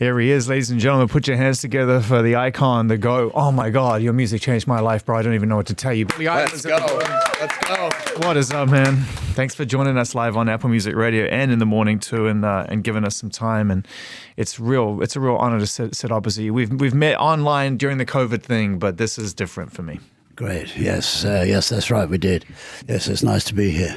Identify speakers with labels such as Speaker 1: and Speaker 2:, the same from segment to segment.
Speaker 1: Here he is, ladies and gentlemen. Put your hands together for the icon, the GOAT. Oh my God, your music changed my life, bro. I don't even know what to tell you.
Speaker 2: Let's go. Let's go.
Speaker 1: What is up, man? Thanks for joining us live on Apple Music Radio and in the morning too, and giving us some time. And it's a real honor to sit opposite you. We've met online during the COVID thing, but this is different for me.
Speaker 3: Great. Yes, that's right. We did. Yes, it's nice to be here.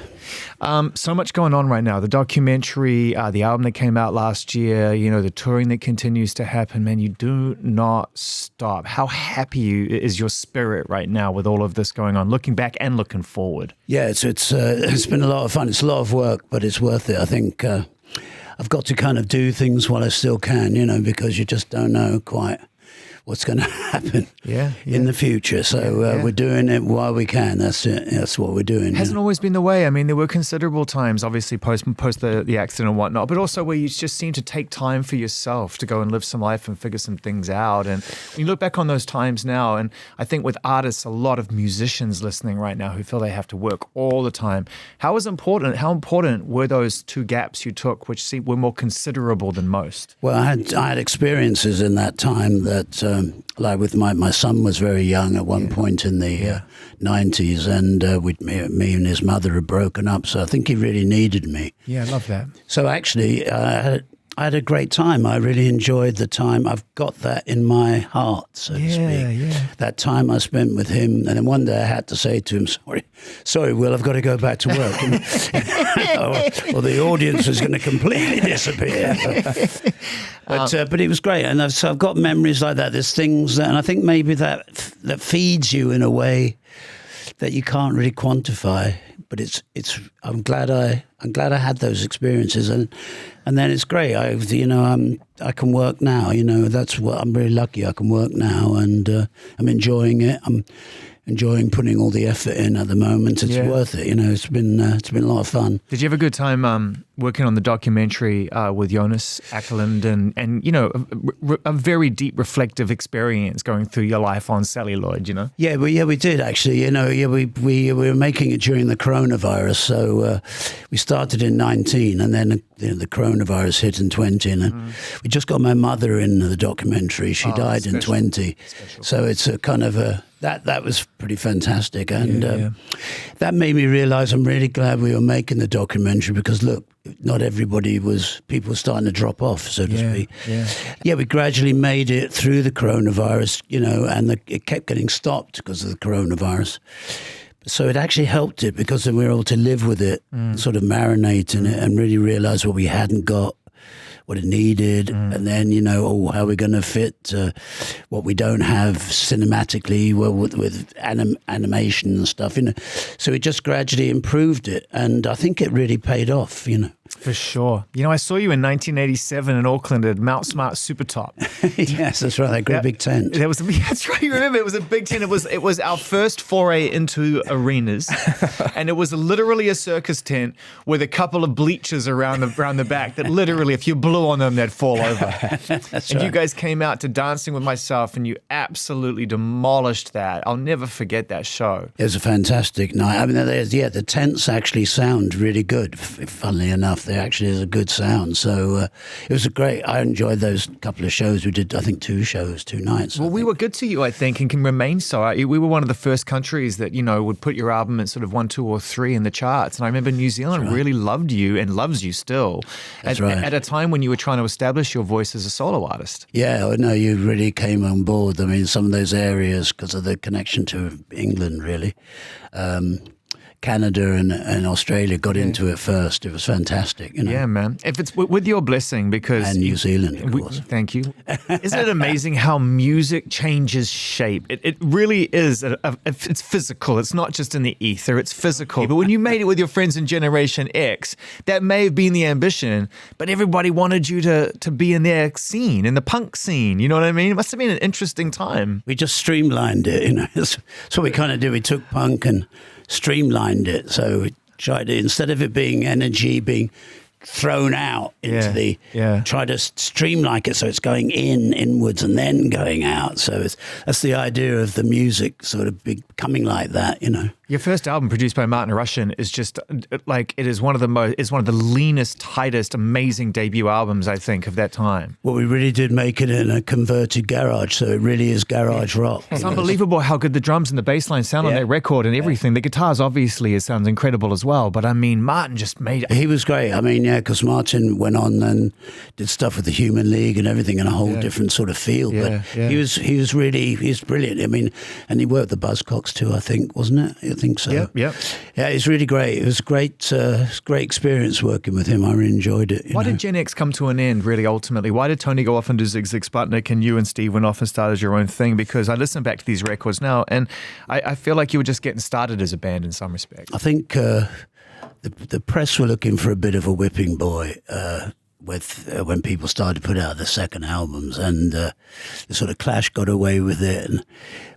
Speaker 1: So much going on right now. The documentary, the album that came out last year, the touring that continues to happen. Man, you do not stop. How happy is your spirit right now with all of this going on, looking back and looking forward? Yeah,
Speaker 3: it's been a lot of fun. It's a lot of work, but it's worth it. I think I've got to kind of do things while I still can, because you just don't know quite what's going to happen in the future. So we're doing it while we can. That's it. That's what we're doing.
Speaker 1: Hasn't always been the way. I mean, there were considerable times, obviously, post the accident and whatnot, but also where you just seem to take time for yourself to go and live some life and figure some things out. And you look back on those times now, and I think with artists, a lot of musicians listening right now who feel they have to work all the time. How important were those two gaps you took, which were more considerable than most?
Speaker 3: Well, I had experiences in that time that, like with my son was very young at one point in the 90s, and me and his mother had broken up, so I think he really needed me.
Speaker 1: Yeah, I love that.
Speaker 3: So actually, I had a great time. I really enjoyed the time. I've got that in my heart, so to speak. Yeah. That time I spent with him, and then one day I had to say to him, sorry, Will, I've got to go back to work. or the audience is going to completely disappear. But it was great, and so I've got memories like that. There's things and I think maybe that feeds you in a way that you can't really quantify. But I'm glad I had those experiences, and then it's great. I can work now. That's what I'm really lucky. I can work now, and I'm enjoying it. I'm enjoying putting all the effort in at the moment. It's worth it. It's been a lot of fun.
Speaker 1: Did you have a good time working on the documentary with Jonas Ackerland and a very deep reflective experience going through your life on celluloid?
Speaker 3: Yeah, we did actually. We were making it during the coronavirus, so we started in 19, and then the coronavirus hit in 20, and we just got my mother in the documentary. She died in 20, so it's a kind of a. That was pretty fantastic, and that made me realise I'm really glad we were making the documentary, because look, not everybody people were starting to drop off, so to speak. Yeah, we gradually made it through the coronavirus, and it kept getting stopped because of the coronavirus. So it actually helped it, because then we were able to live with it, sort of marinate in it, and really realise what we hadn't got, what it needed, and then, how we're going to fit what we don't have cinematically, with animation and stuff, So we just gradually improved it, and I think it really paid off,
Speaker 1: For sure. I saw you in 1987 in Auckland at Mount Smart Super Top.
Speaker 3: Yes, that's right. That great big tent.
Speaker 1: That's right. You remember, it was a big tent. It was our first foray into arenas, and it was literally a circus tent with a couple of bleachers around the back that literally, if you blew on them, they'd fall over.
Speaker 3: That's
Speaker 1: and
Speaker 3: right.
Speaker 1: you guys came out to Dancing with Myself, and you absolutely demolished that. I'll never forget that show.
Speaker 3: It was a fantastic night. I mean, the tents actually sound really good, funnily enough. There actually is a good sound. So it was I enjoyed those couple of shows. We did, I think, 2 nights.
Speaker 1: Well, we were good to you, I think, and can remain so. We were one of the first countries that, would put your album at sort of 1, 2, or 3 in the charts. And I remember New Zealand really loved you and loves you still.
Speaker 3: That's right.
Speaker 1: At a time when you were trying to establish your voice as a solo artist.
Speaker 3: Yeah, no, you really came on board. I mean, some of those areas, because of the connection to England, really. Canada and Australia got into it first. It was fantastic.
Speaker 1: Yeah, man. If it's with your blessing, because...
Speaker 3: And New Zealand, of course.
Speaker 1: Thank you. Isn't it amazing how music changes shape? It really is. It's physical. It's not just in the ether. It's physical. But when you made it with your friends in Generation X, that may have been the ambition, but everybody wanted you to be in their scene, in the punk scene. You know what I mean? It must have been an interesting time.
Speaker 3: We just streamlined it, That's what we kind of did. We took punk and streamlined it. So we tried it, instead of it being energy, being thrown out into
Speaker 1: Yeah.
Speaker 3: try to streamline it so it's going inwards and then going out. So that's the idea of the music sort of becoming like that, you know.
Speaker 1: Your first album, produced by Martin Russian, is just like it is one of the leanest, tightest, amazing debut albums I think of that time.
Speaker 3: Well, we really did make it in a converted garage, so it really is garage rock.
Speaker 1: It's unbelievable how good the drums and the bass line sound on that record and everything. The guitars, obviously, it sounds incredible as well. But I mean, Martin just made it.
Speaker 3: He was great. I mean, because Martin went on and did stuff with the Human League and everything in a whole different sort of field. But he was brilliant. I mean, and he worked the Buzzcocks too, I think, wasn't it? I think so.
Speaker 1: Yep.
Speaker 3: Yeah, it's really great. It was great experience working with him. I really enjoyed it.
Speaker 1: Why did Gen X come to an end, really, ultimately? Why did Tony go off and do Zig Zig Sputnik and you and Steve went off and started your own thing? Because I listen back to these records now and I feel like you were just getting started as a band in some respects.
Speaker 3: I think the press were looking for a bit of a whipping boy when people started to put out the second albums, and the sort of Clash got away with it,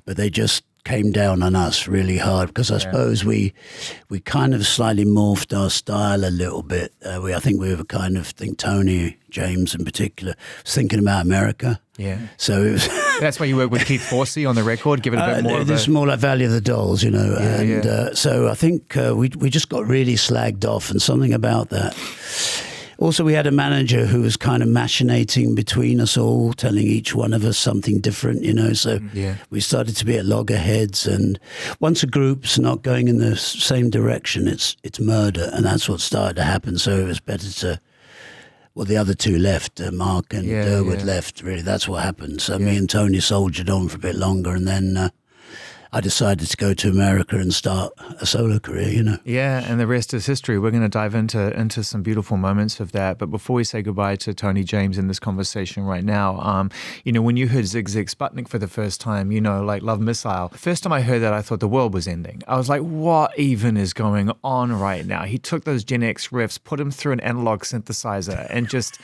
Speaker 3: but they just came down on us really hard because I suppose we kind of slightly morphed our style a little bit. I think we were Tony James in particular was thinking about America.
Speaker 1: Yeah.
Speaker 3: So it was
Speaker 1: that's why you work with Keith Forsey on the record, give it a bit more of
Speaker 3: it's more like Valley of the Dolls, you know. So I think we just got really slagged off, and something about that. Also, we had a manager who was kind of machinating between us all, telling each one of us something different, you know. So we started to be at loggerheads, and once a group's not going in the same direction, it's murder, and that's what started to happen. So it was better to. Well, the other two left, Mark and Durwood left, really. That's what happened. So me and Tony soldiered on for a bit longer, and then I decided to go to America and start a solo career, you know.
Speaker 1: Yeah, and the rest is history. We're going to dive into some beautiful moments of that. But before we say goodbye to Tony James in this conversation right now, you know, when you heard Zig Zig Sputnik for the first time, you know, like Love Missile, the first time I heard that, I thought the world was ending. I was like, what even is going on right now? He took those Gen X riffs, put them through an analog synthesizer, and just,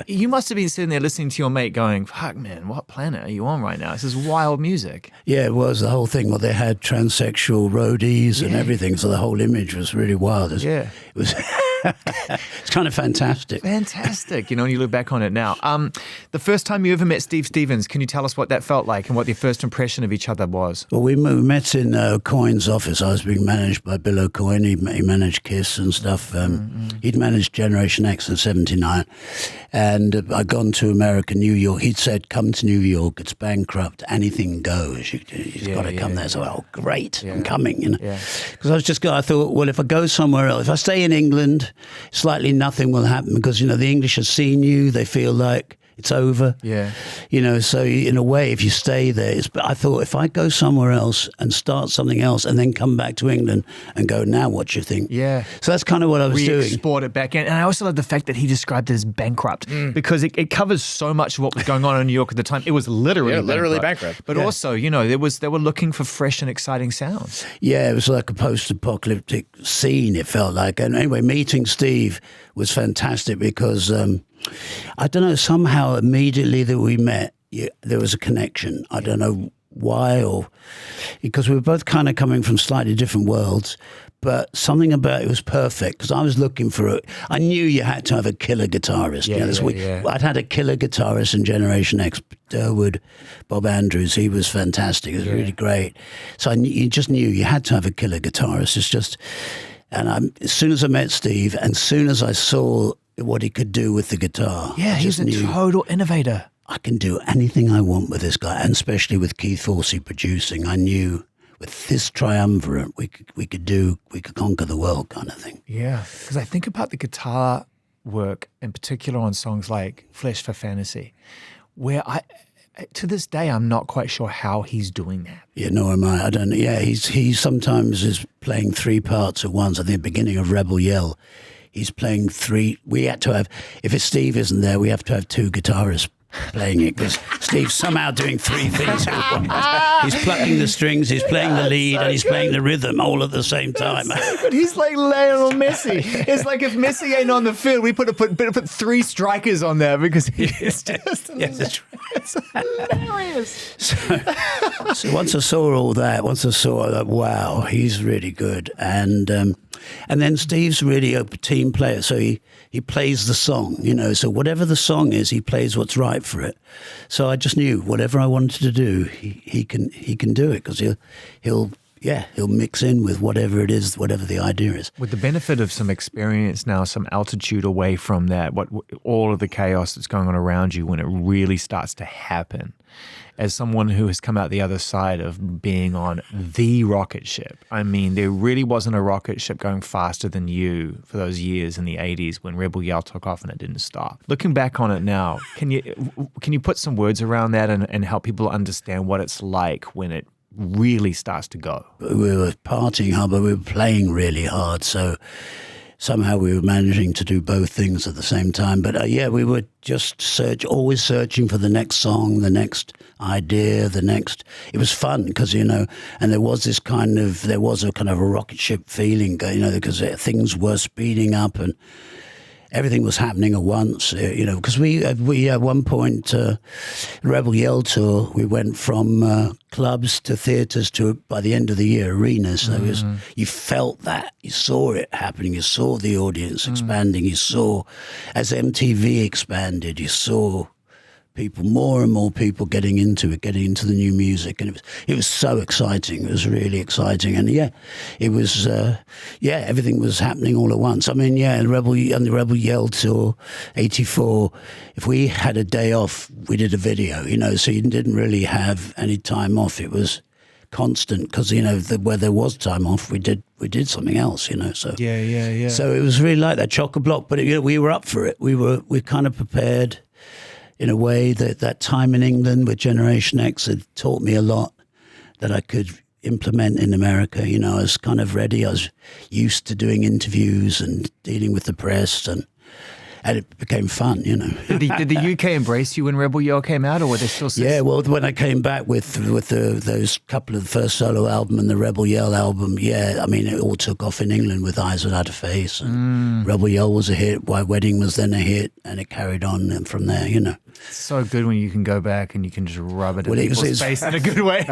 Speaker 1: you must have been sitting there listening to your mate going, fuck, man, what planet are you on right now? This is wild music.
Speaker 3: Yeah, it was the whole thing. Well, they had transsexual roadies and everything, so the whole image was really wild. It was it's kind of fantastic.
Speaker 1: Fantastic. You know, when you look back on it now. The first time you ever met Steve Stevens, can you tell us what that felt like and what your first impression of each other was?
Speaker 3: Well, we met in Coyne's office. I was being managed by Bill O'Coyne. He managed Kiss and stuff. He'd managed Generation X in '79. And I'd gone to America, New York. He'd said, come to New York. It's bankrupt. Anything goes. You've got to come there. So, oh, great. I'm coming. You know, because I thought, well, if I go somewhere else, if I stay in England, it's likely nothing will happen because, you know, the English have seen you. They feel like it's over. Yeah. You know, so in a way, if you stay there, but I thought if I go somewhere else and start something else and then come back to England and go, now what do you think? Yeah. So that's kind of what I was doing.
Speaker 1: Export it back in. And I also love the fact that he described it as bankrupt because it covers so much of what was going on in New York at the time. It was literally bankrupt. But also, you know, they were looking for fresh and exciting sounds.
Speaker 3: Yeah, it was like a post-apocalyptic scene, it felt like. And anyway, meeting Steve was fantastic because I don't know, somehow immediately that we met, there was a connection. I don't know why, or because we were both kind of coming from slightly different worlds, but something about it was perfect because I was looking for it. I knew you had to have a killer guitarist. I'd had a killer guitarist in Generation X, Durwood, Bob Andrews. He was fantastic. It was really great. So you just knew you had to have a killer guitarist. It's just, and as soon as I met Steve, and as soon as I saw what he could do with the guitar.
Speaker 1: Yeah, he's a total innovator.
Speaker 3: I can do anything I want with this guy, and especially with Keith Forsey producing. I knew with this triumvirate we could conquer the world, kind of thing.
Speaker 1: Yeah, because I think about the guitar work in particular on songs like Flesh for Fantasy, where to this day I'm not quite sure how he's doing that.
Speaker 3: Yeah, nor am I. I don't know. Yeah, he sometimes is playing three parts at once. I think at the beginning of Rebel Yell, he's playing three. We had to have, if Steve isn't there, we have to have two guitarists playing it because Steve's somehow doing three things at once. He's plucking the strings, he's playing the lead, and he's playing the rhythm all at the same time.
Speaker 1: But he's like Lionel Messi. It's like if Messi ain't on the field, we put three strikers on there because he's just it's hilarious.
Speaker 3: So once I saw all that, wow, he's really good. And And then Steve's really a team player, so he plays the song, you know. So whatever the song is, he plays what's right for it. So I just knew whatever I wanted to do, he can do it, because he'll mix in with whatever it is, whatever the idea is.
Speaker 1: With the benefit of some experience now, some altitude away from that, all of the chaos that's going on around you when it really starts to happen, as someone who has come out the other side of being on the rocket ship, I mean, there really wasn't a rocket ship going faster than you for those years in the 80s when Rebel Yell took off and it didn't stop. Looking back on it now, can you put some words around that and help people understand what it's like when it really starts to go?
Speaker 3: We were partying hard, but we were playing really hard, so somehow we were managing to do both things at the same time. But we were just always searching for the next song, the next idea, it was fun because, you know, and there was a kind of a rocket ship feeling, you know, because things were speeding up and everything was happening at once, you know, because we at one point, Rebel Yell tour, we went from clubs to theatres to, by the end of the year, arenas. So you felt that, you saw it happening, you saw the audience expanding, you saw, as MTV expanded, you saw more and more people getting into the new music, and it was so exciting. It was really exciting, and it was everything was happening all at once. I mean, the Rebel Yell tour, '84. If we had a day off, we did a video, you know, so you didn't really have any time off. It was constant because, you know, where there was time off, we did something else, you know. So So it was really like that chock-a-block, but we were up for it. We kind of prepared. In a way that time in England with Generation X had taught me a lot that I could implement in America. You know, I was kind of ready. I was used to doing interviews and dealing with the press, and it became fun, you know.
Speaker 1: Did the UK embrace you when Rebel Yell came out, or were they still?
Speaker 3: Yeah, well, when I came back with those couple of the first solo album and the Rebel Yell album, I mean, it all took off in England with Eyes Without a Face, and Rebel Yell was a hit. Why Wedding was then a hit, and it carried on and from there, you know.
Speaker 1: It's so good when you can go back and you can just rub it in people's face in a good way.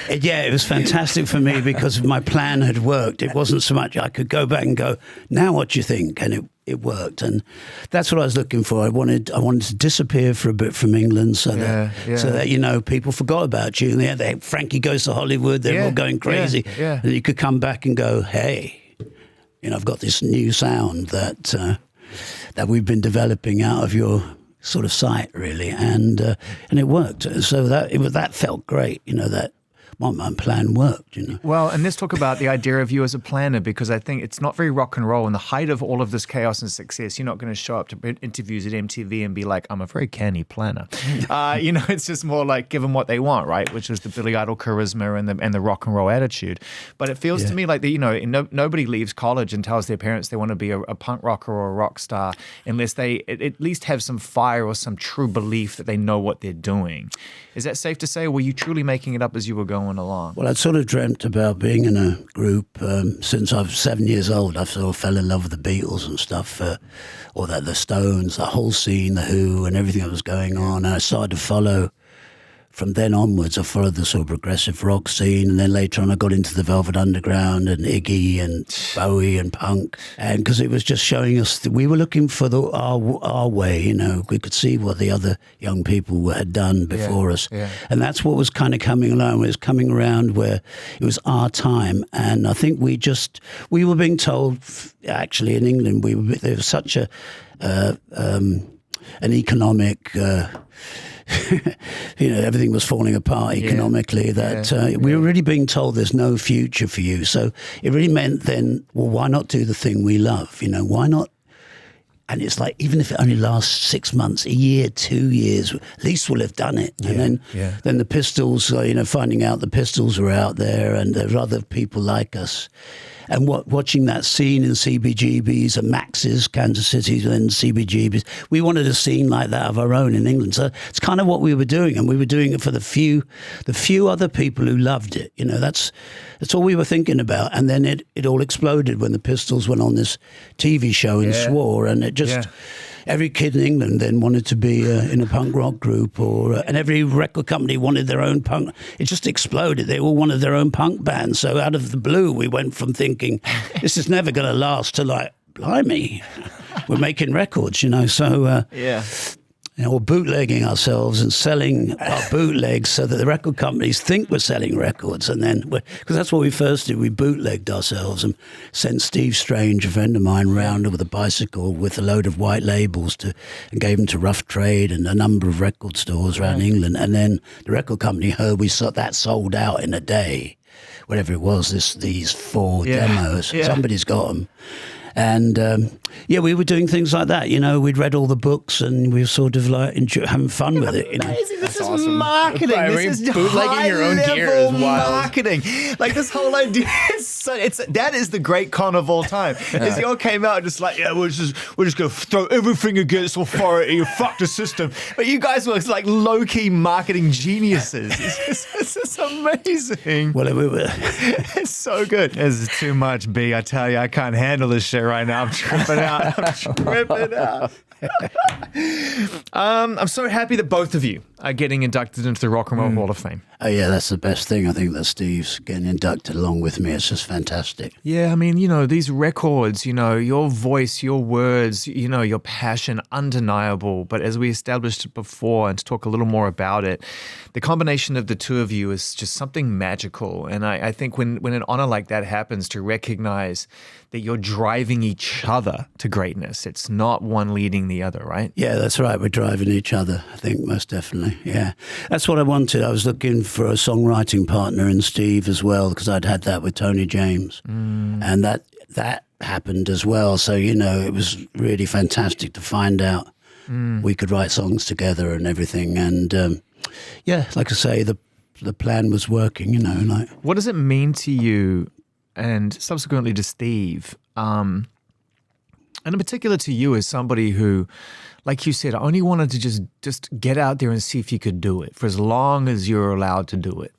Speaker 3: It was fantastic for me because my plan had worked. It wasn't so much I could go back and go, now what do you think? And it worked, and that's what I was looking for. I wanted to disappear for a bit from England, so that you know, people forgot about you. And Frankie Goes to Hollywood. They're all going crazy, and you could come back and go, hey, you know, I've got this new sound that we've been developing out of your sort of sight, really, and it worked. So that felt great, you know, that my plan worked, you know.
Speaker 1: Well, and let's talk about the idea of you as a planner, because I think it's not very rock and roll. In the height of all of this chaos and success, you're not going to show up to interviews at MTV and be like, I'm a very canny planner. You know, it's just more like give them what they want, right? Which is the Billy Idol charisma and the rock and roll attitude. But it feels to me like, you know, nobody leaves college and tells their parents they want to be a punk rocker or a rock star unless they at least have some fire or some true belief that they know what they're doing. Is that safe to say, or were you truly making it up as you were going along?
Speaker 3: Well, I'd sort of dreamt about being in a group since I was 7 years old. I sort of fell in love with the Beatles and stuff, or the Stones, the whole scene, the Who, and everything that was going on. And I started to follow. From then onwards, I followed the sort of progressive rock scene, and then later on I got into the Velvet Underground and Iggy and Bowie and punk, and because it was just showing us that we were looking for our way, you know. We could see what the other young people had done before us, and that's what was kind of coming along. It was coming around where it was our time, and I think we were being told, actually in England, there was such an economic. You know, everything was falling apart economically, that we were really being told there's no future for you. So it really meant then, well, why not do the thing we love? You know, why not? And it's like, even if it only lasts 6 months, a year, 2 years, at least we'll have done it. And then the Pistols, you know, finding out the Pistols were out there and there were other people like us. And watching that scene in CBGBs and Max's, Kansas City, and CBGBs, we wanted a scene like that of our own in England. So it's kind of what we were doing, and we were doing it for the few other people who loved it. You know, that's all we were thinking about. And then it all exploded when the Pistols went on this TV show and swore, and it Every kid in England then wanted to be in a punk rock group, and every record company wanted their own punk. It just exploded. They all wanted their own punk band. So out of the blue, we went from thinking, this is never going to last to like, blimey, we're making records, So or bootlegging ourselves and selling our bootlegs so that the record companies think we're selling records. And then, because that's what we first did, we bootlegged ourselves and sent Steve Strange, a friend of mine, round with a bicycle with a load of white labels and gave them to Rough Trade and a number of record stores around England. And then the record company heard that sold out in a day, whatever it was, these 4 demos.
Speaker 1: Yeah.
Speaker 3: Somebody's got them. And we were doing things like that. We'd read all the books and we were sort of like having fun with it.
Speaker 1: Amazing. This is
Speaker 2: awesome.
Speaker 1: marketing.
Speaker 2: Right,
Speaker 1: this is
Speaker 2: bootlegging your own gear is wild.
Speaker 1: Marketing. Like this whole idea that is the great con of all time. Is you all came out just like, we're just gonna throw everything against authority and fuck the system. But you guys were like low key marketing geniuses. This is amazing.
Speaker 3: Well,
Speaker 1: It's so good. It's too much, B. I tell you, I can't handle this shit right now. I'm tripping out. I'm so happy that both of you are getting inducted into the Rock and Roll Hall of Fame.
Speaker 3: Oh yeah, that's the best thing. I think that Steve's getting inducted along with me. It's just fantastic.
Speaker 1: Yeah, I mean, these records, your voice, your words, your passion, undeniable. But as we established before, and to talk a little more about it, the combination of the two of you is just something magical. And I think when an honor like that happens, to recognize that you're driving each other to greatness. It's not one leading the other, right?
Speaker 3: Yeah, that's right. We're driving each other, I think, most definitely. Yeah. That's what I wanted. I was looking for a songwriting partner in Steve as well, because I'd had that with Tony James. And that happened as well. So, it was really fantastic to find out we could write songs together and everything. And, like I say, the plan was working, like.
Speaker 1: What does it mean to you and subsequently to Steve, and in particular to you as somebody who, like you said, only wanted to just get out there and see if you could do it for as long as you're allowed to do it?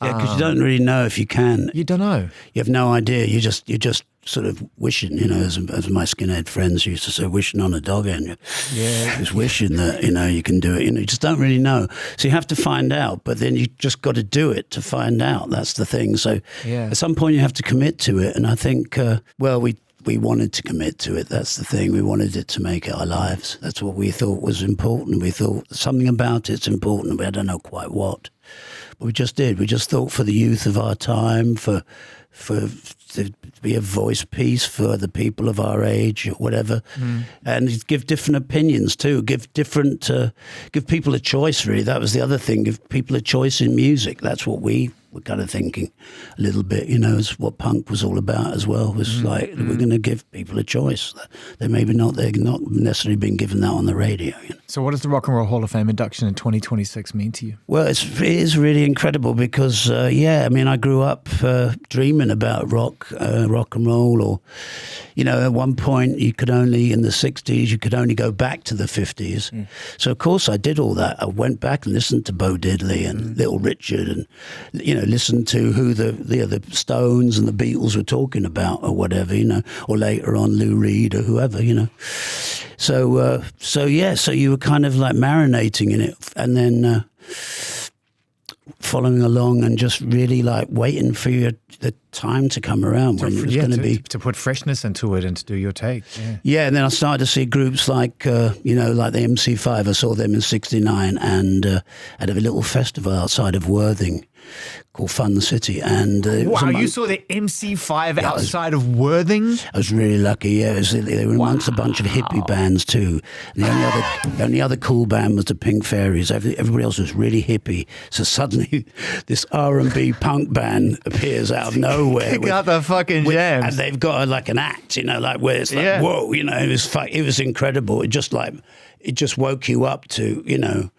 Speaker 3: Yeah, because you don't really know if you can.
Speaker 1: You don't know. You
Speaker 3: have no idea. You're just sort of wishing, as my skinhead friends used to say, wishing on a dog end.
Speaker 1: Yeah.
Speaker 3: Just wishing that, you can do it. You just don't really know. So you have to find out, but then you just got to do it to find out. That's the thing. So at some point you have to commit to it. And I think, we wanted to commit to it. That's the thing. We wanted it to make it our lives. That's what we thought was important. We thought something about it's important. I don't know quite what. But we just did. We just thought for the youth of our time, to be a voice piece for the people of our age or whatever, and give different opinions too. Give people a choice. Really, that was the other thing. Give people a choice in music. That's what we were kind of thinking a little bit. Is what punk was all about as well. Was like we're going to give people a choice. They're not necessarily being given that on the radio.
Speaker 1: So, what does the Rock and Roll Hall of Fame induction in 2026 mean to you?
Speaker 3: Well, it is really incredible because, I grew up dreaming about rock and roll, or, at one point you could only, in the 60s, you could only go back to the 50s. So, of course, I did all that. I went back and listened to Bo Diddley and Little Richard and, listened to who the Stones and the Beatles were talking about or whatever, or later on Lou Reed or whoever, So you were kind of like marinating in it and then following along and just really like waiting for the time to come around when it was going to be...
Speaker 1: To put freshness into it and to do your take.
Speaker 3: Yeah, and then I started to see groups like, like the MC5. I saw them in 69 and at a little festival outside of Worthing called Fun City. And
Speaker 1: wow, you saw the MC5 outside of Worthing?
Speaker 3: I was really lucky, yeah. They were amongst a bunch of hippie bands too. And the only other cool band was the Pink Fairies. Everybody else was really hippie. So suddenly this R&B punk band appears out of nowhere.
Speaker 1: Pick out the fucking jams.
Speaker 3: And they've got like an act, where it's like, whoa, it was incredible. It just woke you up to,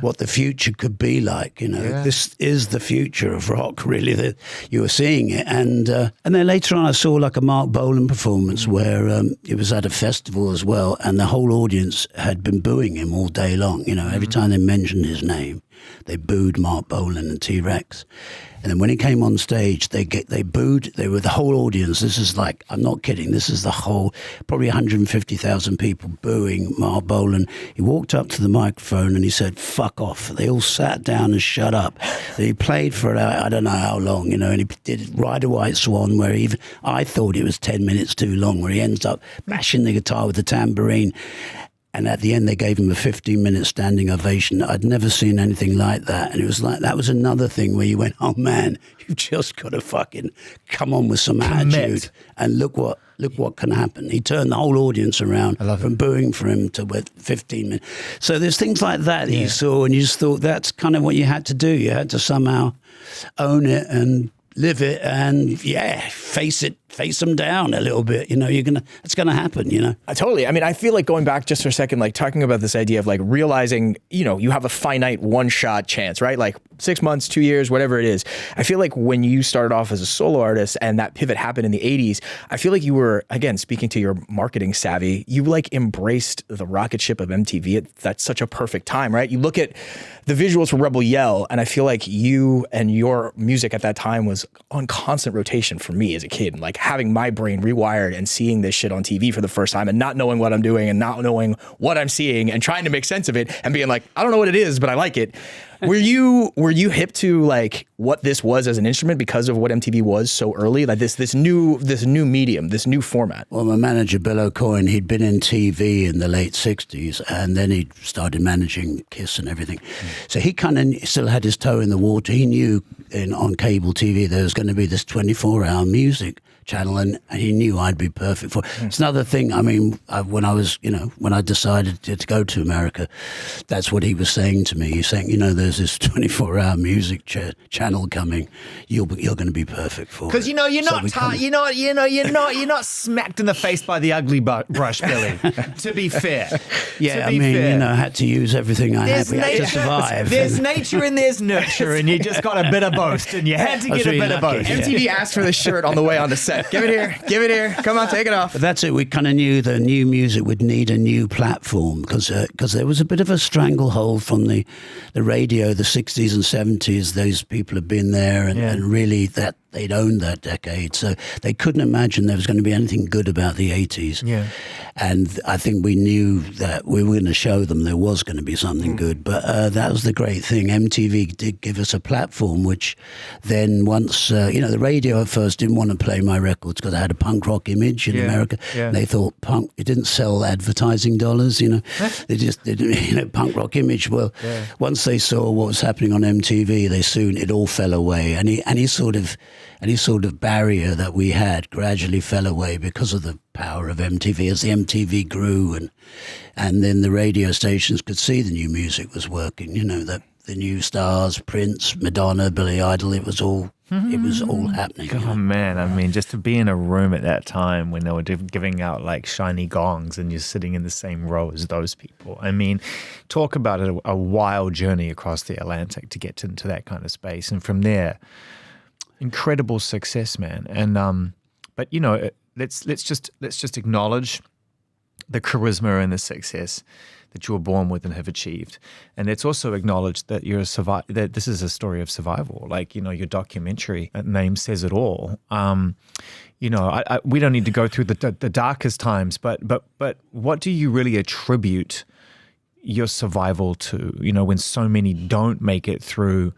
Speaker 3: what the future could be like. This is the future of rock, really. That you were seeing it, and then later on, I saw like a Mark Bolan performance where it was at a festival as well, and the whole audience had been booing him all day long. Every time they mentioned his name, they booed Mark Bolan and T-Rex. And then when he came on stage, they booed. They were the whole audience. This is like, I'm not kidding. This is the whole, probably 150,000 people booing Mark Bolan. He walked up to the microphone and he said, "Fuck off." They all sat down and shut up. And he played for, I don't know how long, and he did Ride a White Swan, where I thought it was 10 minutes too long, where he ends up bashing the guitar with the tambourine. And at the end, they gave him a 15-minute standing ovation. I'd never seen anything like that. And it was like, that was another thing where you went, oh man, you've just got to fucking come on with some attitude. And look what can happen. He turned the whole audience around from booing for him to 15 minutes. So there's things like that you saw, and you just thought that's kind of what you had to do. You had to somehow own it and live it, and face them down a little bit. It's gonna happen.
Speaker 2: Totally. I mean, I feel like going back just for a second, like talking about this idea of like realizing, you have a finite one-shot chance, right? Like 6 months, 2 years, whatever it is. I feel like when you started off as a solo artist and that pivot happened in the 80s, I feel like you were, again, speaking to your marketing savvy, you like embraced the rocket ship of MTV. That's such a perfect time, right? You look at the visuals for Rebel Yell, and I feel like you and your music at that time was on constant rotation for me as a kid. And like having my brain rewired and seeing this shit on TV for the first time and not knowing what I'm doing and not knowing what I'm seeing and trying to make sense of it and being like, I don't know what it is, but I like it. Were you hip to like what this was as an instrument because of what MTV was so early? Like this new medium, this new format?
Speaker 3: Well, my manager, Bill O'Coin, he'd been in TV in the late 60s, and then he started managing Kiss and everything. So he kind of still had his toe in the water. He knew on cable TV there was going to be this 24-hour music channel, and he knew I'd be perfect for it. It's another thing. I mean, when I decided to go to America, that's what he was saying to me. He's saying, there's this 24-hour music channel coming. You're going to be perfect for it.
Speaker 1: Because you're not smacked in the face by the ugly brush, Billy. To be fair,
Speaker 3: I had to use everything I had. We had to survive.
Speaker 1: There's nature and there's nurture, and you just got a bit of both, and you had to get a bit of both.
Speaker 2: MTV asked for the shirt on the way on the set. Give it here. Come on, take it off.
Speaker 3: But that's it. We kind of knew the new music would need a new platform because there was a bit of a stranglehold from the radio, the 60s and 70s. Those people have been there and really that they'd owned that decade. So they couldn't imagine there was going to be anything good about the 80s. Yeah. And I think we knew that we were going to show them there was going to be something good. But that was the great thing. MTV did give us a platform, which then once, the radio at first didn't want to play my records because I had a punk rock image in America. Yeah. They thought punk, it didn't sell advertising dollars, They just did, punk rock image. Well, once they saw what was happening on MTV, it all fell away. Any sort of barrier that we had gradually fell away because of the power of MTV. As the MTV grew and then the radio stations could see the new music was working, that the new stars, Prince, Madonna, Billy Idol, it was all happening.
Speaker 1: Oh man, I mean, just to be in a room at that time when they were giving out like shiny gongs and you're sitting in the same row as those people. I mean, talk about a wild journey across the Atlantic to get into that kind of space, and from there, incredible success, man. And but let's just acknowledge the charisma and the success that you were born with and have achieved. And let's also acknowledge that that this is a story of survival. Like, your documentary name says it all. We don't need to go through the darkest times, but what do you really attribute your survival to? When so many don't make it through,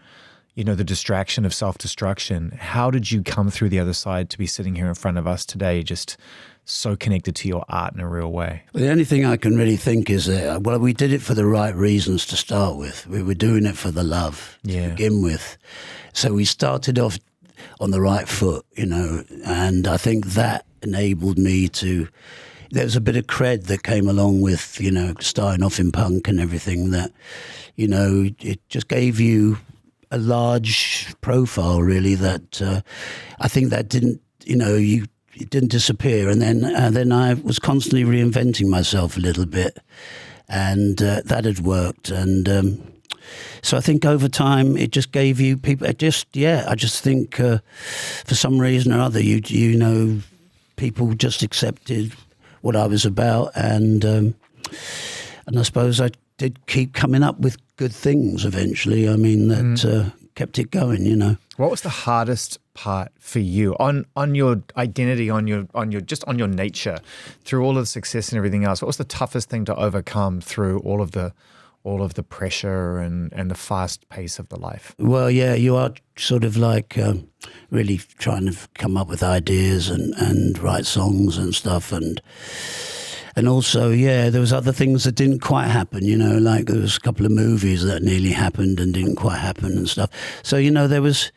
Speaker 1: the distraction of self-destruction. How did you come through the other side to be sitting here in front of us today, just so connected to your art in a real way?
Speaker 3: Well, the only thing I can really think is that, we did it for the right reasons to start with. We were doing it for the love to begin with. So we started off on the right foot, and I think that enabled me to... There was a bit of cred that came along with, starting off in punk and everything that, it just gave you a large profile, really, that I think that didn't, it didn't disappear. And then I was constantly reinventing myself a little bit, and that had worked. And so I think over time it just gave you people. I just think for some reason or other, people just accepted what I was about, and I suppose I did keep coming up with good things eventually. I mean, that kept it going, you know.
Speaker 1: What was the hardest part for you on your identity, on your nature, through all of the success and everything else? What was the toughest thing to overcome through all of the pressure and the fast pace of the life?
Speaker 3: Well, yeah, you are sort of like really trying to come up with ideas and write songs and stuff, and also, yeah, there was other things that didn't quite happen, you know, like there was a couple of movies that nearly happened and didn't quite happen and stuff. So, you know, there was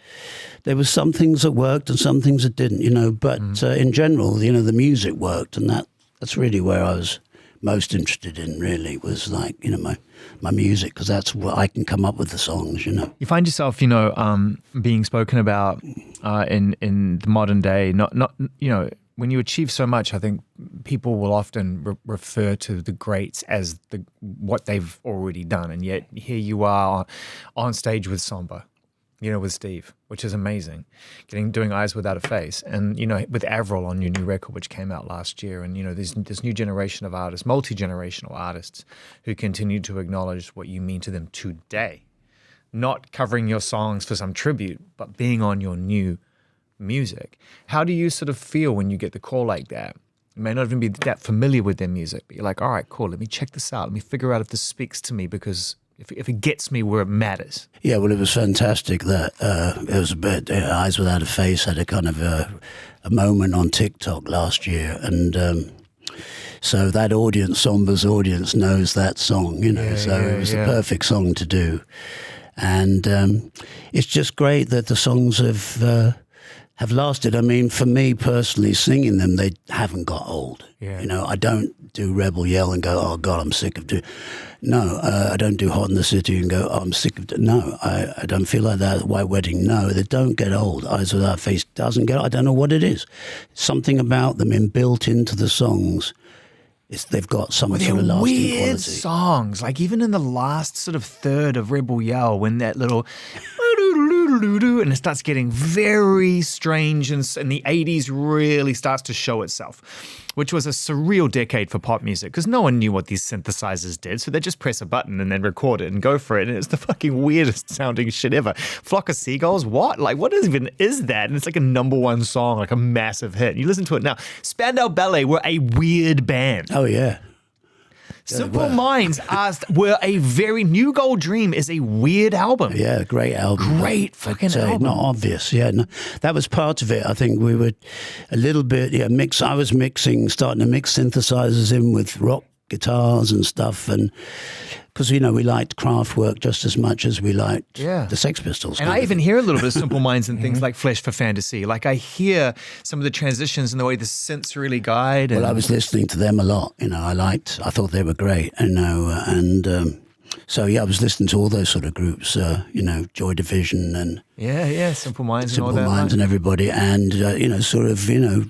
Speaker 3: some things that worked and some things that didn't, you know, but in general, you know, the music worked, and that's really where I was most interested in, really, was like, you know, my music, because that's what I can come up with the songs, you know.
Speaker 1: You find yourself, you know, being spoken about in the modern day, not you know, when you achieve so much, I think people will often refer to the greats as what they've already done, and yet here you are on stage with Samba, you know, with Steve, which is amazing. Doing Eyes Without a Face, and you know, with Avril on your new record, which came out last year, and you know, there's this new generation of artists, multi-generational artists, who continue to acknowledge what you mean to them today, not covering your songs for some tribute, but being on your new music. How do you sort of feel when you get the call like that? You may not even be that familiar with their music, but you're like, all right, cool, let me check this out. Let me figure out if this speaks to me, because if it gets me where it matters.
Speaker 3: Yeah, well, it was fantastic that it was a bit, Eyes Without a Face had a kind of a moment on TikTok last year, and so that audience, Samba's audience, knows that song, you know, it was the perfect song to do. And it's just great that the songs have lasted. I mean, for me personally, singing them, they haven't got old.
Speaker 1: Yeah.
Speaker 3: You know, I don't do Rebel Yell and go, oh God, I'm sick of doing. No, I don't do Hot in the City and go, oh, I'm sick of. No, I don't feel like that. White Wedding, no, they don't get old. Eyes Without a Face doesn't get old. I don't know what it is. Something about them built into the songs. They've got some sort of lasting
Speaker 1: weird
Speaker 3: quality.
Speaker 1: songs, like even in the last sort of third of Rebel Yell, when that little and it starts getting very strange, and the 80s really starts to show itself, which was a surreal decade for pop music, because no one knew what these synthesizers did, so they just press a button and then record it and go for it, and it's the fucking weirdest sounding shit ever. Flock of Seagulls, what? Like, what even is that? And it's like a #1 song, like a massive hit. You listen to it now. Spandau Ballet were a weird band.
Speaker 3: Oh, yeah.
Speaker 1: Simple Minds were a very New Gold Dream is a weird album.
Speaker 3: Yeah, great album.
Speaker 1: Great fucking album.
Speaker 3: Not obvious. Yeah, no, that was part of it. I think we were a little bit I was starting to mix synthesizers in with rock guitars and stuff, and because you know we liked Kraftwerk just as much as we liked the Sex Pistols.
Speaker 1: And I even hear a little bit of Simple Minds and things like Flesh for Fantasy. Like I hear some of the transitions and the way the synths really guide.
Speaker 3: Well, I was listening to them a lot. You know, I thought they were great. You know, and so yeah, I was listening to all those sort of groups. You know, Joy Division and
Speaker 1: Simple Minds,
Speaker 3: Simple
Speaker 1: and all that.
Speaker 3: Minds and everybody, and you know, sort of, you know,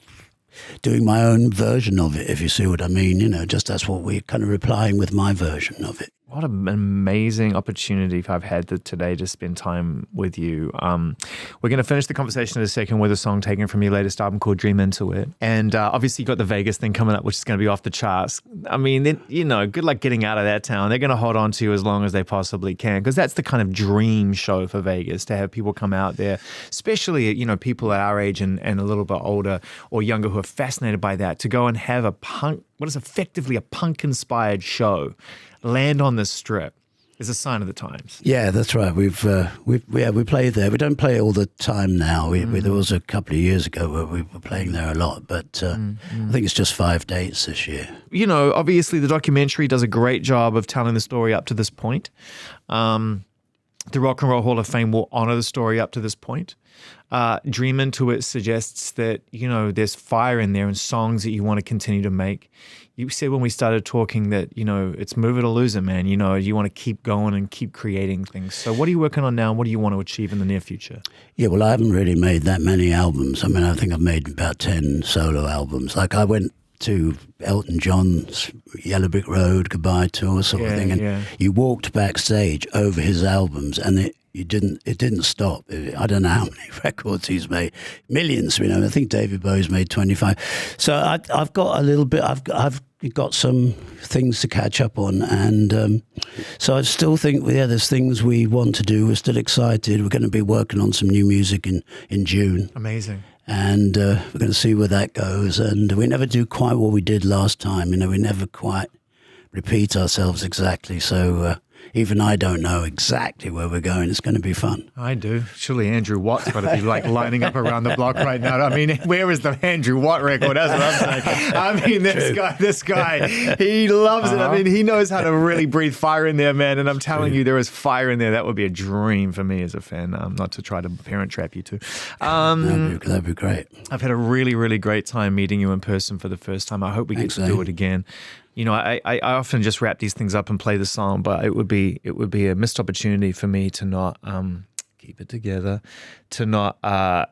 Speaker 3: doing my own version of it, if you see what I mean. You know, just that's what we're kind of replying with my version of it.
Speaker 1: What an amazing opportunity I've had today to spend time with you. We're going to finish the conversation in a second with a song taken from your latest album called Dream Into It. And obviously you've got the Vegas thing coming up, which is going to be off the charts. I mean, you know, good luck getting out of that town. They're going to hold on to you as long as they possibly can, because that's the kind of dream show for Vegas, to have people come out there, especially, you know, people at our age and a little bit older or younger who are fascinated by that, to go and have what is effectively a punk-inspired show land on the Strip is a sign of the times.
Speaker 3: Yeah, that's right. We play there. We don't play all the time now. There was a couple of years ago where we were playing there a lot, but I think it's just 5 dates this year. You
Speaker 1: know, obviously the documentary does a great job of telling the story up to this point. The Rock and Roll Hall of Fame will honor the story up to this point. Dream Into It suggests that, you know, there's fire in there and songs that you want to continue to make. You said when we started talking that, you know, it's move it or lose it, man. You know, you want to keep going and keep creating things. So what are you working on now, and what do you want to achieve in the near future? Yeah, well, I haven't really made that many albums. I mean, I think I've made about 10 solo albums. Like I went to Elton John's Yellow Brick Road goodbye tour sort of thing, and you walked backstage over his albums, and it didn't stop. I don't know how many records he's made, millions. You know, I think David Bowie's made 25. So I've got a little bit. I've
Speaker 3: we've got some things to catch up on. And so I still think, there's things we want to do. We're still excited. We're going to be working on some new music in June.
Speaker 1: Amazing.
Speaker 3: And we're going to see where that goes. And we never do quite what we did last time. You know, we never quite repeat ourselves exactly. So even I don't know exactly where we're going. It's going to be fun.
Speaker 1: I do. Surely Andrew Watt's got to be like lining up around the block right now. I mean, where is the Andrew Watt record? That's what I'm saying. I mean, this guy, he loves it. I mean, he knows how to really breathe fire in there, man. And I'm telling you, there is fire in there. That would be a dream for me as a fan. Not to try to parent trap you too.
Speaker 3: That'd be great.
Speaker 1: I've had a really, really great time meeting you in person for the first time. I hope we get to do it again. You know, I often just wrap these things up and play the song, but it would be a missed opportunity for me to not keep it together, to not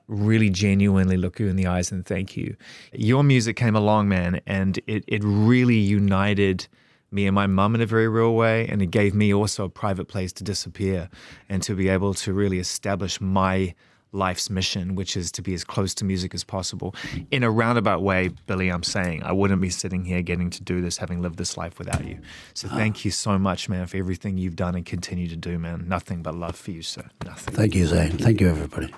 Speaker 1: really genuinely look you in the eyes and thank you. Your music came along, man, and it really united me and my mum in a very real way, and it gave me also a private place to disappear and to be able to really establish my life's mission, which is to be as close to music as possible. In a roundabout way, Billy, I'm saying I wouldn't be sitting here getting to do this, having lived this life without you. So thank you so much, man, for everything you've done and continue to do, man. Nothing but love for you, sir. Nothing.
Speaker 3: Thank you, Zane. Thank you, everybody.